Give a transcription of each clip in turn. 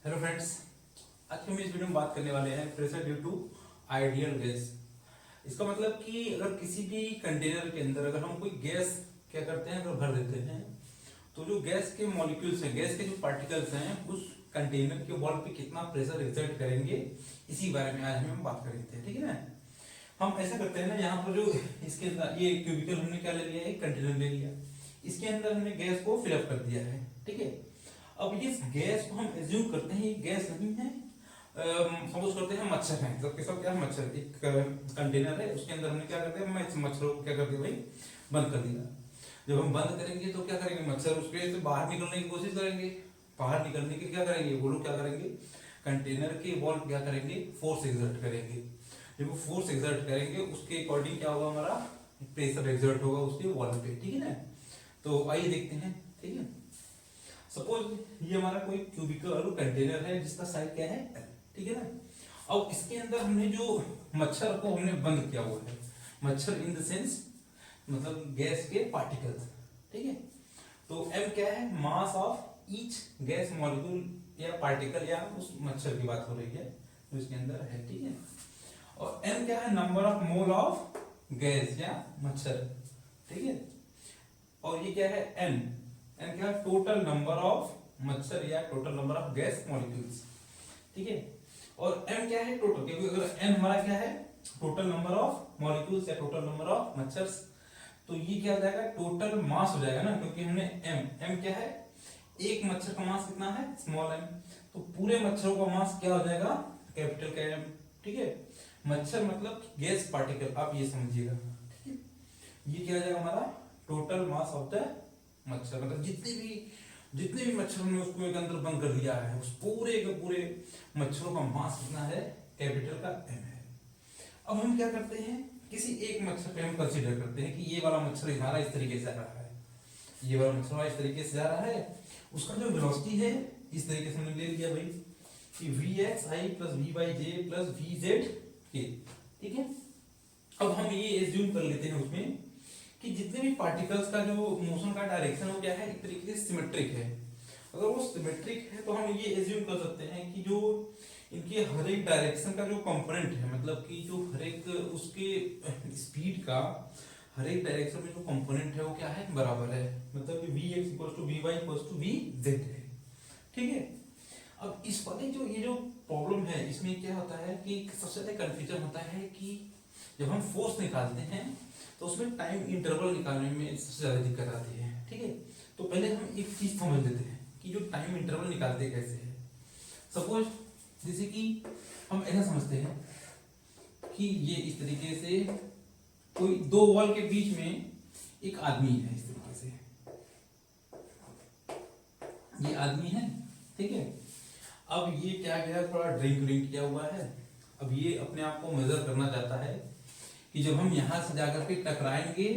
Hello friends, आज हम इस वीडियो में बात करने वाले हैं pressure due to ideal gas. इसका मतलब कि अगर किसी भी कंटेनर के अंदर अगर हम कोई गैस क्या करते हैं, अगर भर देते हैं तो जो गैस के मॉलिक्यूल्स हैं, गैस के जो पार्टिकल्स हैं, उस कंटेनर के वॉल पे कितना प्रेशर एक्सर्ट करेंगे, इसी बारे में आज हम बात करेंगे। ठीक है ना। हम ऐसा करते हैं ना, यहाँ पर जो इसके अंदर ये क्यूबिकल हमने क्या ले लिया है, एक कंटेनर ले लिया, इसके अंदर हमने गैस को फिलअप कर दिया है। ठीक है। अब इस गैस को हम एज्यूम करते हैं ये गैस नहीं है, सपोज करते हैं मच्छर है, सबके सब क्या है, मच्छर। एक कंटेनर है, उसके अंदर हमने क्या कर दिया, मैं इस मच्छरों को क्या कर दिया भाई, बंद कर दिया। जब हम बंद करेंगे तो क्या करेंगे, मच्छर उसके से बाहर निकलने की कोशिश करेंगे। बाहर निकलने के क्या करेंगे, वो लोग क्या करेंगे, कंटेनर के वॉल क्या करेंगे, फोर्स एक्सर्ट करेंगे। जब वो फोर्स एक्सर्ट करेंगे उसके अकॉर्डिंग क्या होगा, हमारा प्रेशर एक्सर्ट होगा उसके वॉल पे। ठीक है ना। तो आइए देखते हैं। ठीक है। सपोज ये हमारा कोई क्यूबिकल कंटेनर है जिसका साइज क्या है L, ठीक है ना। अब इसके अंदर हमने जो मच्छर को हमने बंद किया हुआ है, मच्छर इन द सेंस मतलब गैस के पार्टिकल्स। ठीक है। तो M क्या है, mass of each gas molecule या पार्टिकल, या उस मच्छर की बात हो रही है जो इसके अंदर है। ठीक है। और N क्या है, number of mole of gas या मच्छर। ठीक है। और ये क्या है N क्या, टोटल नंबर ऑफ मच्छर या total number of gas molecules. ठीक है। और m क्या है, टोटल, क्योंकि अगर n हमारा क्या है, टोटल नंबर ऑफ मॉलिक्यूल्स या टोटल नंबर ऑफ मच्छर्स, तो ये क्या हो जाएगा, टोटल मास हो जाएगा ना, क्योंकि हमने m क्या है, एक मच्छर का मास कितना है, स्मॉल m, तो पूरे मच्छरों का मास क्या हो जाएगा, कैपिटल का M। ठीक है। मच्छर मतलब गैस पार्टिकल, आप ये समझिएगा। ठीक है। ये क्या हो जाएगा हमारा टोटल मास ऑफ द मच्छर, मतलब जितने भी मच्छर हमने उसको एक अंदर बंद कर दिया है, उस पूरे के पूरे मच्छरों का मास कितना है, कैपिटल का M है। अब हम क्या करते हैं, किसी एक मच्छर पे हम कंसीडर करते हैं कि ये वाला मच्छर हमारा इस तरीके से जा रहा है, ये वाला मच्छर इस तरीके से जा रहा है, उसका जो वेलोसिटी है इस तरीके से हमने ले लिया भाई कि Vxi plus Vy plus Vz के। ठीक है। अब हम ये एज्यूम कर लेते हैं उसमें कि जितने भी पार्टिकल्स का जो मोशन का डायरेक्शन हो क्या है, एक तरीके से सिमेट्रिक है। अगर वो सिमेट्रिक है तो हम ये एज्यूम कर सकते हैं कि जो इनके हर एक डायरेक्शन का जो कंपोनेंट है, मतलब कि जो हर एक उसके स्पीड का हर एक डायरेक्शन में जो कंपोनेंट है वो क्या है, बराबर है, मतलब कि Vx equals to Vy equals to Vz है। ठीक है। अब इस वाले जो ये जो प्रॉब्लम है, इसमें क्या होता है कि सबसे ज्यादा कंफ्यूजन होता है कि जब हम फोर्स निकालते हैं तो उसमें टाइम इंटरवल निकालने में सबसे ज्यादा दिक्कत आती है। ठीक है। तो पहले हम एक चीज समझ लेते हैं कि जो टाइम इंटरवल निकालते कैसे है। सपोज जैसे कि हम ऐसा समझते हैं कि ये इस तरीके से कोई दो वॉल के बीच में एक आदमी है, इस तरीके से ये आदमी है। ठीक है। अब ये क्या गया, थोड़ा ड्रिंक किया हुआ है। अब ये अपने आप को मेजर करना चाहता है कि जब हम यहां से जाकर के टकराएंगे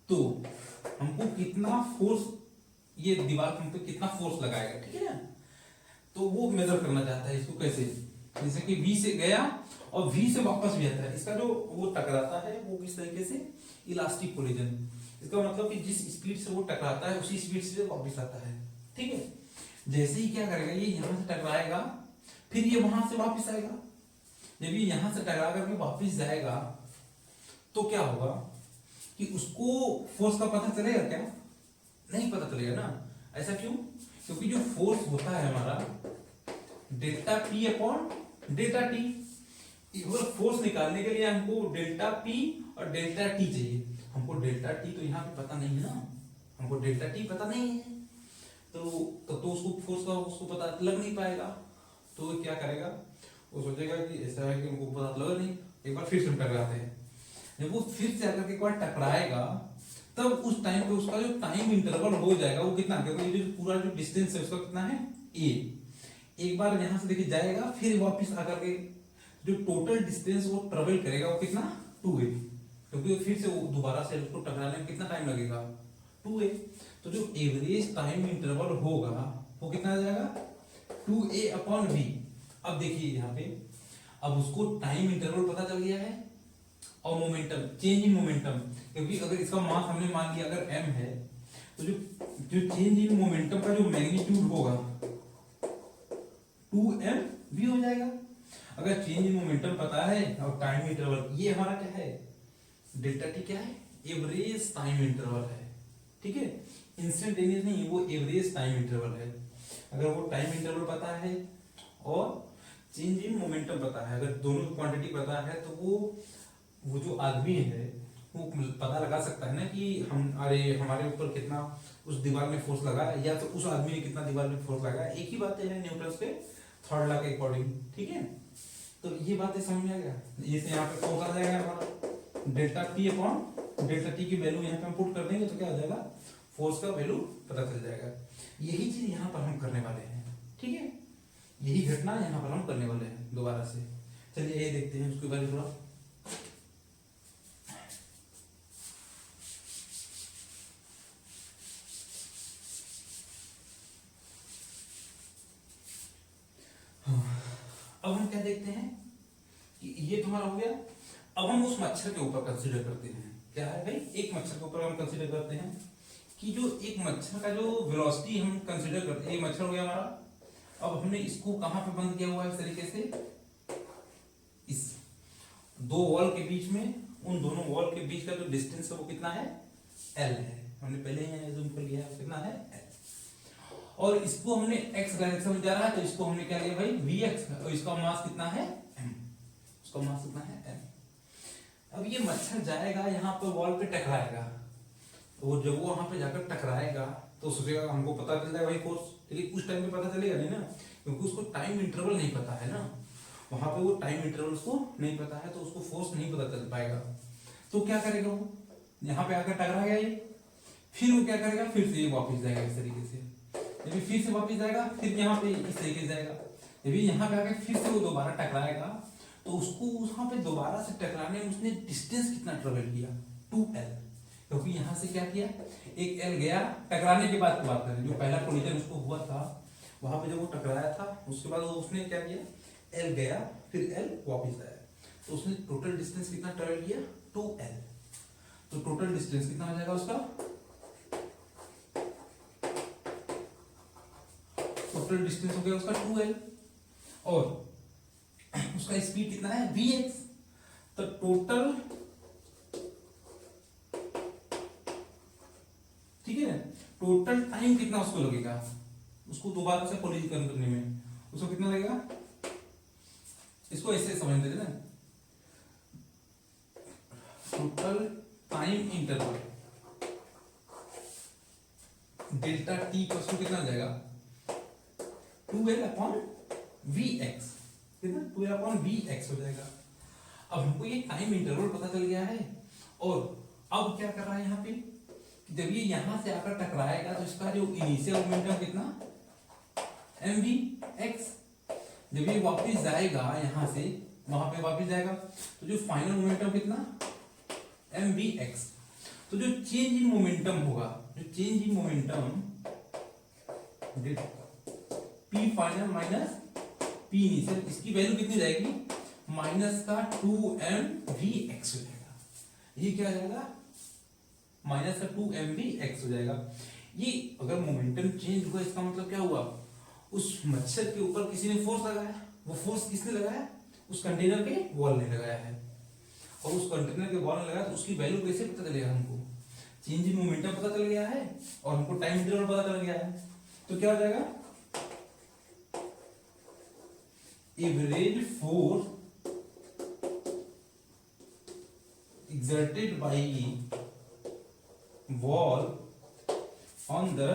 तो हमको कितना फोर्स, ये दीवार हम पे कितना फोर्स लगाएगा। ठीक है ना। तो वो मेजर करना चाहता है इसको कैसे, जैसे कि V से गया और V से वापस भी आता है, इसका जो वो टकराता है वो किस तरीके से, इलास्टिक कोलिजन। इसका मतलब कि जिस स्पीड से वो टकराता है उसी स्पीड से वापस आता है। ठीक है। जैसे ही क्या करेगा, ये यहां से टकराएगा, फिर ये वहां से वापस आएगा। जब ये यहां से टकरा करके वापस जाएगा तो क्या होगा कि उसको फोर्स का पता चलेगा क्या, नहीं पता चलेगा ना। ऐसा क्यों, क्योंकि जो फोर्स होता है हमारा delta P upon delta T। अगर फोर्स निकालने के लिए हमको डेल्टा P और डेल्टा T चाहिए, हमको डेल्टा T तो यहाँ पे पता नहीं है ना, हमको डेल्टा T पता नहीं है, तो उसको फोर्स का उसको पता लग नहीं पाएगा। तो क्या करेगा, वो सोचेगा कि ऐसा है कि हमको पता लगा नहीं, एक बार फिर से टकराते हैं। जब वो फिर से आकर के एक बार टकराएगा तब उस टाइम पे उसका जो टाइम इंटरवल हो जाएगा वो कितना, क्योंकि जो पूरा जो डिस्टेंस है उसका कितना है a, एक बार यहां से देखिए जाएगा, फिर वापस आकर के जो टोटल डिस्टेंस वो ट्रेवल करेगा वो कितना 2a, क्योंकि फिर से वो दोबारा से उसको टकराने में कितना टाइम लगेगा 2a। तो जो एवरेज टाइम इंटरवल होगा वो कितना आ जाएगा 2a अपॉन v। अब देखिए यहाँ पे, अब उसको टाइम इंटरवल पता चल गया है और मोमेंटम, चेंज इन मोमेंटम, क्योंकि अगर इसका मास हमने मान लिया अगर m है तो जो चेंज इन मोमेंटम का जो मैग्नीट्यूड होगा 2mv हो जाएगा। अगर चेंज इन मोमेंटम पता है और टाइम इंटरवल, ये हमारा क्या है, डेल्टा टी क्या है, एवरेज टाइम इंटरवल है, ठीक है, इंस्टेंटेनियस नहीं, वो एवरेज टाइम इंटरवल है। अगर वो टाइम इंटरवल पता है और चेंज इन मोमेंटम पता है, अगर दोनों की क्वांटिटी पता है, तो वो जो आदमी है वो पता लगा सकता है ना कि हमारे ऊपर कितना उस दीवार में फोर्स लगा, या तो उस आदमी ने कितना दीवार में फोर्स लगा। एक ही बात है न्यूटन के थर्ड लॉ के अकॉर्डिंग, ठीक है। तो ये बातें समझ में आ गया। इसे यहाँ पे फोर्स आ जाएगा हमारा delta P upon delta T की वैल्यू यहाँ पे हम पुट कर देंगे तो क्या हो जाएगा, फोर्स का वैल्यू पता चल जाएगा। यही चीज यहाँ पर हम करने वाले हैं, ठीक है, यही घटना यहाँ पर हम करने वाले हैं दोबारा से। चलिए ये देखते हैं उसके बारे में थोड़ा। अब हम क्या देखते हैं कि ये तुम्हारा हो गया। अब हम उस मच्छर के ऊपर कंसीडर करते हैं, क्या है भाई, एक मच्छर के ऊपर हम कंसीडर करते हैं कि जो एक मच्छर का जो वेलोसिटी हम कंसीडर करते हैं, ये मच्छर हो गया हमारा। अब हमने इसको कहां पे बंद किया हुआ है, इस तरीके से इस दो वॉल के बीच में, उन दोनों वॉल के बीच का जो डिस्टेंस है वो कितना है, एल है। हमने पहले ही जूम कर लिया, कितना है, एल। और इसको हमने x डायरेक्शन में जा रहा है तो इसको हमने क्या लिया भाई, vx, और इसका मास कितना है, m, उसका मास कितना है, m। अब ये मच्छर जाएगा यहाँ पे वॉल पे टकराएगा, तो जब वो वहां पे जाकर टकराएगा तो सोचेगा हमको पता चल जाएगा भाई फोर्स, लेकिन उस टाइम पे पता चलेगा नहीं ना, क्योंकि उसको टाइम इंटरवल नहीं पता है ना, वहां पे वो टाइम इंटरवल उसको नहीं पता है, तो उसको फोर्स नहीं पता चल पाएगा। तो क्या करेगा वो, यहाँ पे आकर टकराएगा ये, फिर वो क्या करेगा, फिर से ये वापिस जाएगा इस तरीके से, जब फिर से वापिस जाएगा, फिर यहाँ पे इस तरीके से जाएगा, जब यहाँ पे आकर फिर से वो दोबारा टकराएगा, तो उसको वहां पे दोबारा से टकराने में उसने डिस्टेंस कितना ट्रेवल किया, 2l, क्योंकि यहाँ से क्या किया, एक l गया, टकराने के बाद की बात करें, जो पहला कोलिजन उसको हुआ था वहां पे जब वो टकराया था, उसके बाद उसने क्या किया, l गया, फिर l वापिस आया, तो उसने टोटल डिस्टेंस कितना ट्रेवल किया, 2l। तो टोटल डिस्टेंस कितना हो जाएगा उसका, टोटल डिस्टेंस हो गया उसका 2l, और उसका स्पीड कितना है, vx। तो टोटल, ठीक है, टोटल टाइम कितना उसको लगेगा, उसको दोबारा से कोलिजन करने में उसको कितना लगेगा, इसको ऐसे समझ लेते ना, total time interval delta T को कितना हो जाएगा, 2l अपॉन vx, कितना 2l अपॉन vx हो जाएगा। अब हमको ये टाइम इंटरवल पता चल गया है, और अब क्या कर रहा है यहाँ पे, जब ये यहां से आकर टकराएगा तो इसका जो इनिशियल मोमेंटम कितना, mvx, जब ये वापस जाएगा यहां से वहां पे वापस जाएगा तो जो फाइनल मोमेंटम कितना, mvx। तो जो चेंज इन मोमेंटम होगा, जो change in momentum p final minus p initial, इसकी वैल्यू कितनी जाएगी, माइनस का 2mvx हो जाएगा। ये क्या हो जाएगा, माइनस का 2mvx हो जाएगा। ये अगर मोमेंटम चेंज हुआ इसका मतलब क्या हुआ, उस मच्छर के ऊपर किसी ने फोर्स लगाया, वो फोर्स किसने लगाया, उस कंटेनर के वॉल ने लगाया है, और उस कंटेनर के वॉल ने लगाया तो उसकी वैल्यू कैसे पता चलेगा, हमको चेंज इन मोमेंटम पता चल गया है और हमको टाइम इंटरवल पता चल गया है, तो क्या हो जाएगा, average force exerted by wall on the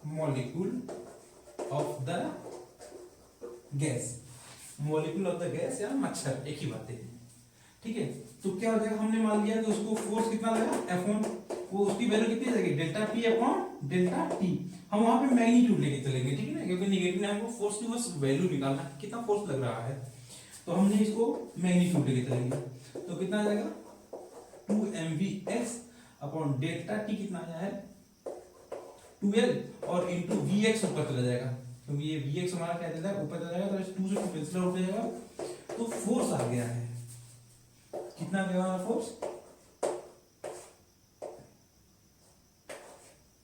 molecule of the gas, molecule of the gas या मच्छर, एक ही बात है, ठीक है। तो क्या हो जाएगा, हमने मान लिया कि उसको फोर्स कितना लगा, F1, वो उसकी वैल्यू कितनी जाएगी, delta P upon delta T। हम वहां पे मैग्नीट्यूड लेके चलेंगे, ठीक है ना, क्योंकि निगेटिव में हमको फोर्स की बस वैल्यू निकालना है, कितना फोर्स लग रहा है, तो हमने इसको मैग्नीट्यूड लेके चलेंगे, तो कितना आ जाएगा, 2mvx अपॉन डेल्टा टी कितना आया है, 2l, और इंटू vx ऊपर चला जाएगा, क्योंकि ये vx हमारा क्या चल रहा है, ऊपर चला जाएगा, तो 2 से 2 कैंसिल आउट हो जाएगा, तो फोर्स आ गया है, कितना आ गया हमारा फोर्स,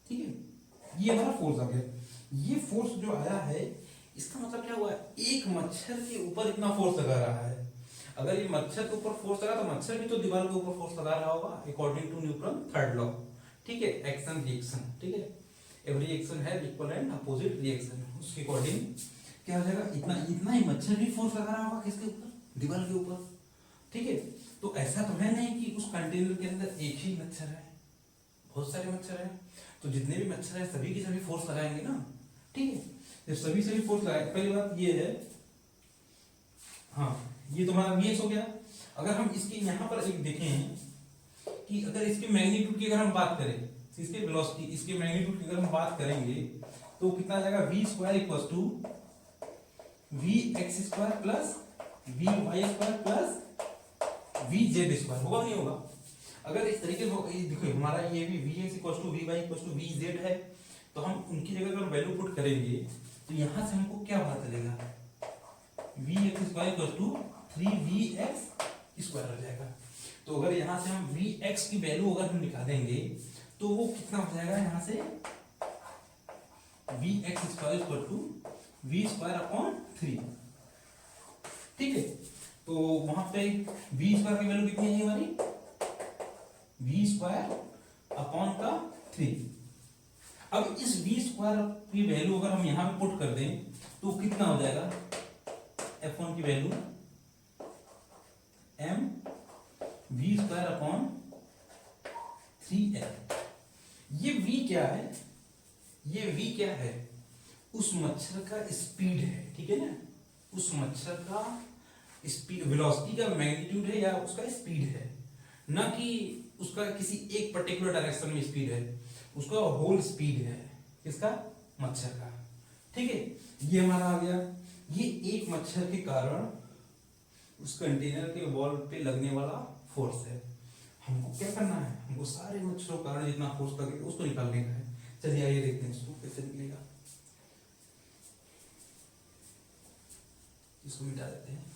ठीक है, ये हमारा फोर्स आ गया। ये फोर्स जो आया है इसका मतलब क्या हुआ, एक मच्छर के ऊपर इतना फोर्स लगा रहा है। अगर ये मच्छर के ऊपर फोर्स लगा तो मच्छर भी तो दीवार के ऊपर फोर्स लगा रहा होगा according to Newton third law. ठीक है, एक्शन रिएक्शन, ठीक है, एवरी एक्शन है इक्वल एंड अपोजिट रिएक्शन, उसके अकॉर्डिंग क्या हो जाएगा, इतना इतना ही मच्छर भी फोर्स लगा रहा होगा किसके ऊपर, दीवार के ऊपर। ठीक है, तो ऐसा तो है नहीं कि उस कंटेनर के अंदर एक ही मच्छर है, बहुत सारे मच्छर हैं, तो जितने भी मच्छर है सभी की सभी फोर्स लगाएंगे ना। ठीक है, जब सभी सभी फोर्स लगाए, पहली बात ये है, हाँ ये तुम्हारा वीएक्स हो गया। अगर हम इसके यहाँ पर एक देखें कि अगर इसके मैग्नीट्यूड की अगर हम बात करें, इसके वेलोसिटी, इसके मैग्नीट्यूड की अगर हम बात करेंगे तो कितना आ जाएगा, V square equal to V X square plus V Y square plus V Z square, होगा नहीं होगा। अगर इस तरीके से देखो हमारा ये भी V X equal to V Y equal to V Z है, तो हम उनकी जगह अगर वैल्यू पुट करेंगे तो यहां से हमको क्या पता चलेगा, V X square equal to 3vx square हो जाएगा। तो अगर यहां से हम vx की वैल्यू अगर हम निकालेंगे तो वो कितना हो जाएगा, यहां से vx square equal to v square upon 3। ठीक है, तो वहां पे v स्क्वायर की वैल्यू कितनी है हमारी, v स्क्वायर अपॉन का 3। अब इस v स्क्वायर की वैल्यू अगर हम यहां पे पुट कर दें तो कितना हो जाएगा, f1 की value m v square upon 3l। ये v क्या है, ये v क्या है, उस मच्छर का स्पीड है। ठीक है ना, उस मच्छर का स्पीड, वेलोसिटी का मैग्नीट्यूड है या उसका स्पीड है, ना कि उसका किसी एक पर्टिकुलर डायरेक्शन में स्पीड है, उसका होल स्पीड है किसका, मच्छर का। ठीक है, ये हमारा आ गया, ये एक मच्छर के कारण उस कंटेनर के वॉल पे लगने वाला फोर्स है। हमको क्या करना है, हमको सारे मच्छरों के कारण जितना फोर्स लगेगा उसको निकालने का है। चलिए आइए देखते हैं इसको कैसे निकलेगा। इसको मिटा देते हैं।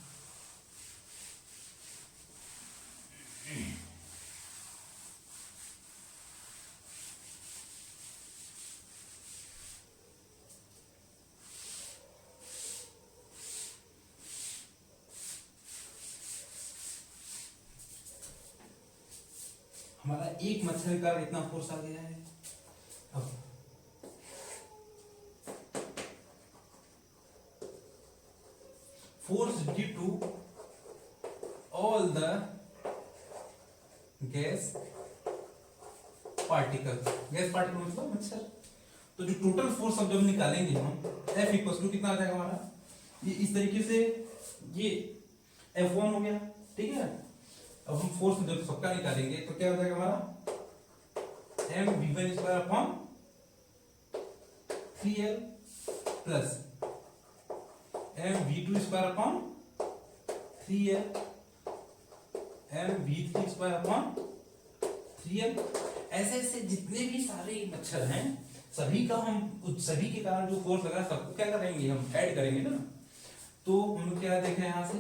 हमारा एक मच्छर के कारण इतना फोर्स आ गया है। अब force due to all the gas particles, gas particle मतलब मच्छर, तो जो टोटल फोर्स अब जब निकालेंगे हम F इक्वल टू कितना आ जाएगा हमारा, ये इस तरीके से ये F1 हो गया। ठीक है, अब हम फोर्स जब सबका निकालेंगे तो क्या हो जाएगा हमारा m v1 square upon 3l plus m v2 square upon 3l m v3 square upon 3l। ऐसे ऐसे जितने भी सारे मच्छर हैं सभी का हम सभी के कारण जो फोर्स लगा सबको क्या करेंगे, हम ऐड करेंगे ना। तो हम लोग क्या देखें, यहां से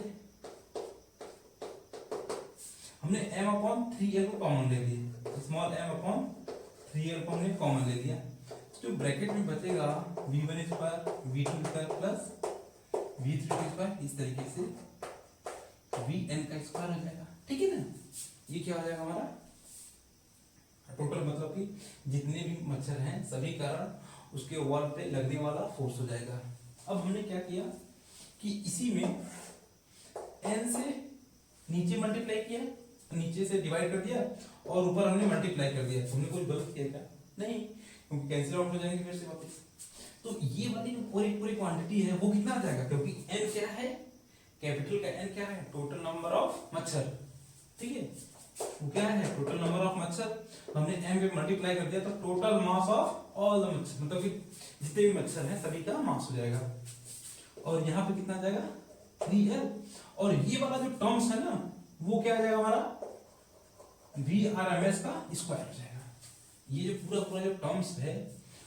हमने m अपॉन 3l को कॉमन ले लिया, स्मॉल m अपॉन 3l को हमने कॉमन ले लिया, तो ब्रैकेट में बचेगा v1 square v2 square plus v3 square, इस तरीके से vn का स्क्वायर हो जाएगा। ठीक है ना, ये क्या हो जाएगा हमारा टोटल, मतलब कि जितने भी मच्छर हैं सभी कारण उसके वॉल पे लगने वाला फोर्स हो जाएगा। अब हमने क्या किया कि इसी में n से नीचे मल्टीप्लाई किया, नीचे से डिवाइड कर दिया और ऊपर हमने मल्टीप्लाई कर दिया। तुमने कुछ गलत किया क्या, नहीं, क्योंकि कैंसिल आउट हो जाएंगे फिर से वापस। तो ये वाली जो पूरी पूरी क्वांटिटी है वो कितना आ जाएगा, क्योंकि n क्या है, कैपिटल का n क्या है, टोटल नंबर ऑफ मच्छर। ठीक है, वो क्या है, टोटल नंबर ऑफ मच्छर, हमने m पे मल्टीप्लाई कर दिया तो total mass of all the मच्छर, मतलब कि जितने भी मच्छर हैं सभी का मास हो जाएगा। और यहाँ पे कितना आ जाएगा 3l, और ये वाला जो टर्म्स है ना वो क्या आ जाएगा हमारा VRMS का स्क्वायर हो जाएगा। ये जो पूरा पूरा जो टर्म्स है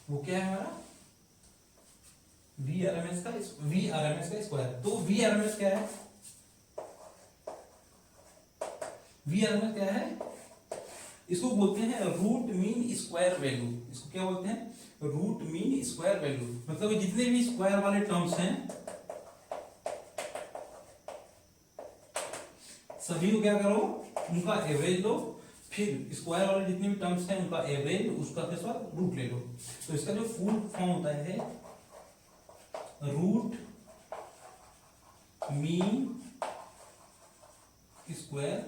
वो क्या है हमारा VRMS का स्क्वायर। तो VRMS क्या है, VRMS क्या है, इसको बोलते हैं रूट मीन स्क्वायर वैल्यू। इसको क्या बोलते हैं, रूट मीन स्क्वायर वैल्यू, मतलब जितने भी स्क्वायर वाले टर्म्स हैं सभी को क्या करो, उनका एवरेज लो, फिर स्क्वायर वाले जितने भी टर्म्स हैं उनका एवरेज, उसका के साथ रूट ले लो। तो इसका जो फुल फॉर्म होता है रूट मीन स्क्वायर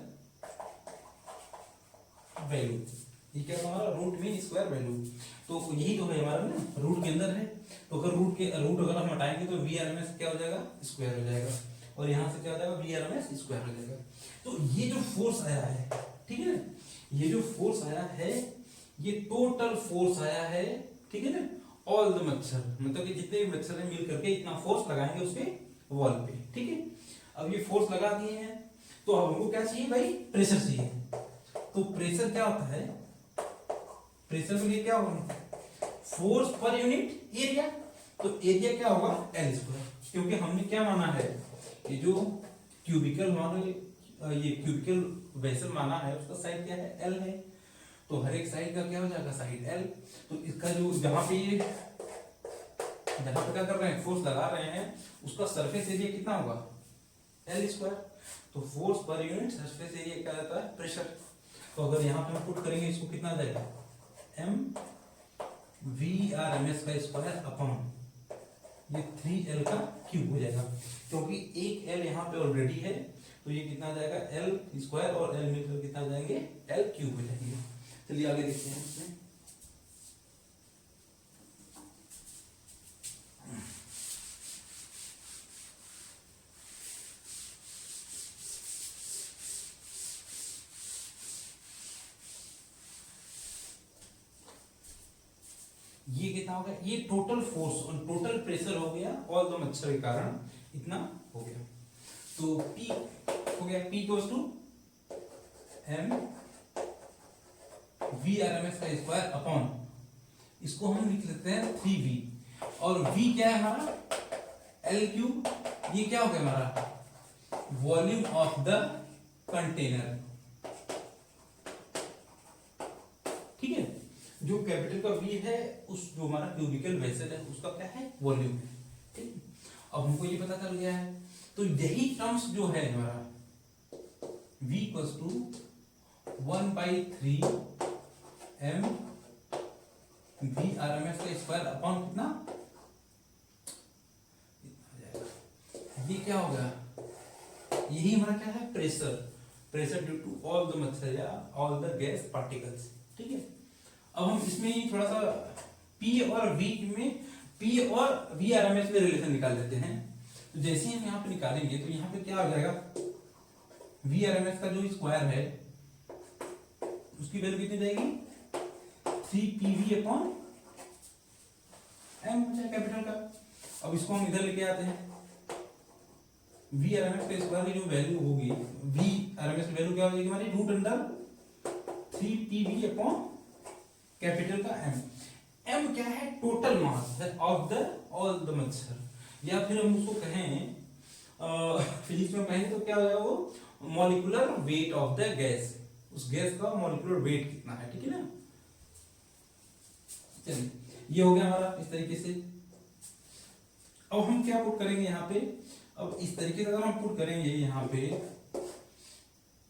वैल्यू। ये क्या हमारा रूट मीन स्क्वायर वैल्यू। तो यही तो है हमारा ना, रूट के अंदर है। तो अगर रूट अगर हम हटाएंगे तो वी आर एम एस क्या हो जाएगा, स्क्वायर हो जाएगा, और यहाँ से क्या हो जाएगा V R M S square हो जाएगा। तो ये जो फोर्स आया है, ठीक है ना, ये जो फोर्स आया है ये टोटल फोर्स आया है, ठीक है ना, ऑल द मच्छर, मतलब कि जितने भी मच्छर हैं मिल करके इतना फोर्स लगाएंगे उसके वॉल पे, ठीक है। अब ये फोर्स लगा दिए हैं तो अब हमको क्या चाहिए भाई, प्रेशर चाहिए। तो प्रेशर क्या होता है, प्रेशर के लिए क्या होगा, फोर्स पर यूनिट एरिया। तो एरिया क्या होगा, एल स्क्वायर, क्योंकि हमने क्या माना है, ये जो क्यूबिकल माना, ये क्यूबिकल वेसल माना है उसका साइड क्या है, एल है। तो हर एक साइड का क्या हो जाएगा, साइड एल। तो इसका जो जहां पे क्या कर रहे हैं, फोर्स लगा रहे हैं, उसका सरफेस एरिया कितना होगा, एल स्क्वायर। तो force per unit surface area क्या रहता है, प्रेशर। तो अगर यहाँ पे हम पुट करेंगे इसको कितना आ जाएगा, M V R M S का स्क्वायर अपॉन ये 3L का क्यूब हो जाएगा, क्योंकि एक L यहाँ पे ऑलरेडी है। तो ये कितना आ जाएगा, L स्क्वायर और L मिलकर कितना जाएंगे, L क्यूब हो जाएंगे। चलिए आगे देखते हैं इसमें। ये कितना हो गया, ये टोटल फोर्स और टोटल प्रेशर हो गया ऑल द मच्छर के कारण इतना हो गया। तो P हो गया, P equals to M V R M S का स्क्वायर अपॉन, इसको हम लिख लेते हैं 3V, और V क्या है हमारा, L क्यूब। ये क्या हो गया हमारा, वॉल्यूम ऑफ द कंटेनर, ठीक है। जो कैपिटल का V है उस जो हमारा क्यूबिकल वेसल है उसका क्या है, वॉल्यूम है, ठीक। अब हमको ये पता चल गया है। तो यही टर्म्स जो है हमारा V equals to 1/3 m V R M S का स्क्वायर अपॉन कितना, ये क्या होगा, यही हमारा क्या है, pressure, pressure due to all the मच्छर या ऑल द गैस पार्टिकल्स, ठीक है। अब हम इसमें थोड़ा सा P और V में, P और VRMS में रिलेशन निकाल लेते हैं। तो जैसे ही हम यहाँ पे निकालेंगे तो यहाँ पे क्या हो जाएगा, VRMS का जो स्क्वायर है उसकी वैल्यू कितनी जाएगी, 3PV अपॉन m हो जाएगा कैपिटल का। अब इसको हम इधर लेके आते हैं, VRMS का स्क्वायर की जो वैल्यू होगी, VRMS की वैल्यू क्या हो जाएगी हमारी, root under 3PV upon capital का M। M क्या है, टोटल मास है ऑफ द ऑल द मच्छर, या फिर हम उसको कहें फिजिक्स में कहें तो क्या हो जाएगा वो, molecular weight of the gas, उस गैस का मॉलिक्यूलर वेट कितना है, ठीक है ना। चलिए ये हो गया हमारा इस तरीके से। अब हम क्या पुट करेंगे यहाँ पे, अब इस तरीके से अगर हम पुट करेंगे यहाँ पे,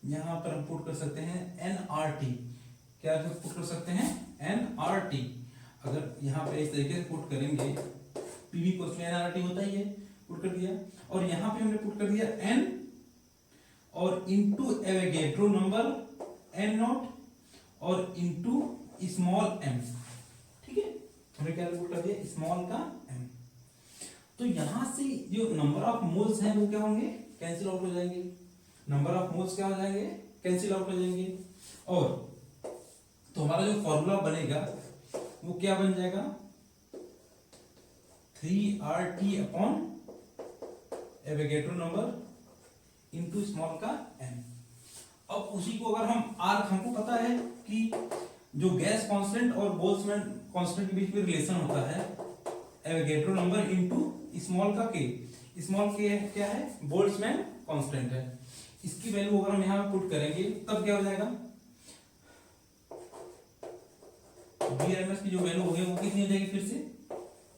यहाँ पर हम पुट कर सकते हैं NRT, क्या पुट कर सकते हैं, NRT। अगर यहाँ पे इस तरीके से पुट करेंगे, PV को NRT होता ही है, पुट कर दिया, और यहाँ पे हमने पुट कर दिया N और इनटू एवोगैड्रो नंबर N0 और इनटू स्मॉल m, ठीक है। हमने क्या पुट कर दिया, स्मॉल का m। तो यहां से जो नंबर ऑफ मोल्स हैं वो क्या होंगे, कैंसिल आउट हो जाएंगे, नंबर ऑफ मोल्स क्या हो जाएंगे, कैंसिल आउट हो जाएंगे। और तो हमारा जो फॉर्मूला बनेगा वो क्या बन जाएगा, 3RT upon Avogadro number into small का m। अब उसी को अगर हम R, हमको पता है कि जो गैस कांस्टेंट और बोल्ट्जमैन कांस्टेंट के बीच में रिलेशन होता है, एवोगैड्रो नंबर इनटू स्मॉल का k, स्मॉल k क्या है, बोल्ट्जमैन कांस्टेंट है। इसकी वैल्यू अगर हम यहां पुट करेंगे तब क्या हो जाएगा, VRMS की जो वैल्यू होगी वो कितनी हो जाएगी फिर से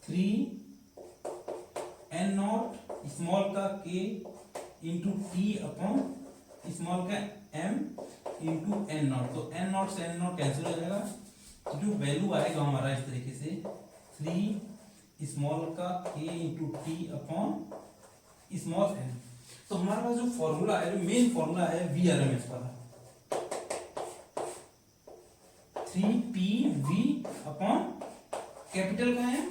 3n0 स्मॉल का k into T upon small का m इंटू n0। तो n0 से n0 कैंसिल हो जाएगा, तो जो वैल्यू आएगा हमारा इस तरीके से 3 स्मॉल का k into T upon small n। तो हमारे पास जो फॉर्मूला है, जो मेन फॉर्मूला है VRMS का 3PV अपॉन कैपिटल का M।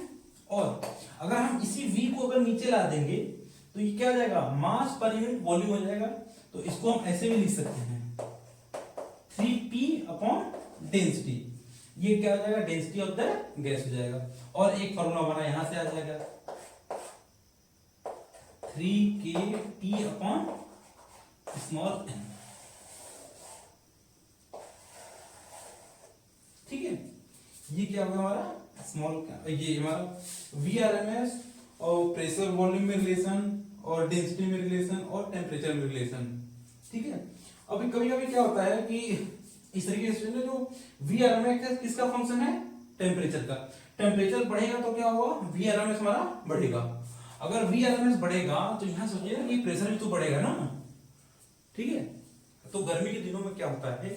और अगर हम इसी V को अगर नीचे ला देंगे तो ये क्या हो जाएगा, मास पर यूनिट वॉल्यूम हो जाएगा। तो इसको हम ऐसे भी लिख सकते हैं 3P अपॉन डेंसिटी। ये क्या हो जाएगा, डेंसिटी ऑफ द गैस हो जाएगा। और एक फॉर्मूला हमारा यहां से आ जाएगा 3KT अपॉन स्मॉल n। ठीक है, ये क्या होगा हमारा स्मॉल, ये हमारा VRMS और प्रेशर वॉल्यूम में रिलेशन और डेंसिटी में रिलेशन और टेम्परेचर में रिलेशन। ठीक है, अभी कभी कभी क्या होता है कि इस तरीके से जो VRMS किसका फंक्शन है, टेम्परेचर का। टेम्परेचर बढ़ेगा तो क्या होगा, VRMS हमारा बढ़ेगा। अगर VRMS बढ़ेगा तो यहां सोचिए कि प्रेशर भी तो बढ़ेगा ना। ठीक है, तो गर्मी के दिनों में क्या होता है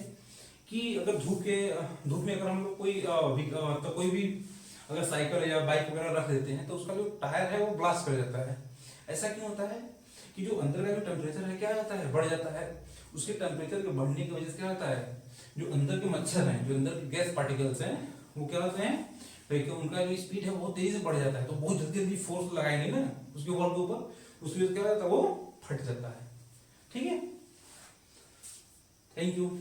कि अगर धूप में अगर हम लोग कोई भी अगर साइकिल या बाइक वगैरह रख देते हैं तो उसका जो टायर है वो ब्लास्ट कर जाता है। ऐसा क्यों होता है कि जो अंदर का जो टेम्परेचर है क्या होता है, बढ़ जाता है। उसके टेम्परेचर के बढ़ने की वजह से क्या होता है, जो अंदर के मच्छर हैं, जो अंदर के गैस पार्टिकल्स हैं, वो क्या होते हैं, उनका जो स्पीड है वो तेजी से बढ़ जाता है। तो बहुत जल्दी जल्दी फोर्स लगाएंगे ना उसके वॉल के ऊपर, उसकी वजह से क्या होता है, वो फट जाता है। ठीक है, थैंक यू।